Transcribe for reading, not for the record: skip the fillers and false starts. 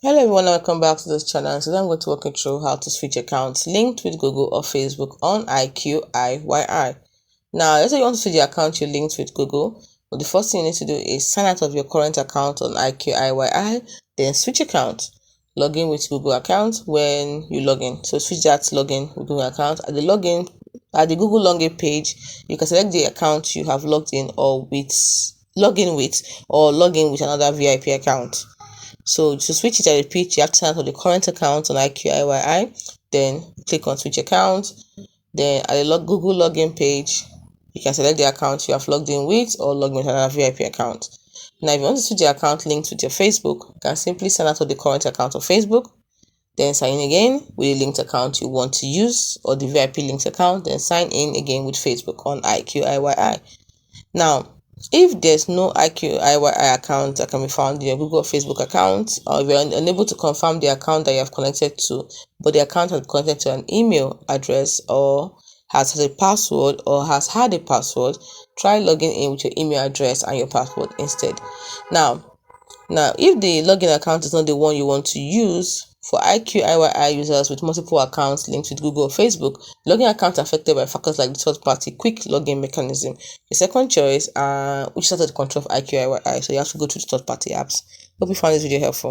Hello everyone, welcome back to this channel. Today I'm going to walk you through how to switch accounts linked with Google or Facebook on Iqiyi. Now, let's say you want to switch the account you linked with Google. Well, the first thing you need to do is sign out of your current account on Iqiyi, then switch account. Log in with Google account when you log in. So switch that login with Google account. At the Google login page, you can select the account you have logged in or log in with another VIP account. So to switch it, I repeat, you have to sign up for the current account on Iqiyi, then click on switch account. Then at the Google login page, you can select the account you have logged in with or log in with another VIP account. Now, if you want to switch the account linked with your Facebook, you can simply sign out of the current account of Facebook, then sign in again with the linked account you want to use or the VIP linked account, then sign in again with Facebook on Iqiyi. Now, if there's no Iqiyi account that can be found in your Google or Facebook account, or if you're unable to confirm the account that you have connected to, but the account has connected to an email address or has a password or has had a password, try logging in with your email address and your password instead. Now, if the login account is not the one you want to use, for Iqiyi users with multiple accounts linked with Google or Facebook, login accounts are affected by factors like the third-party quick login mechanism. The second choice, which is under the control of Iqiyi, so you have to go to the third-party apps. Hope you found this video helpful.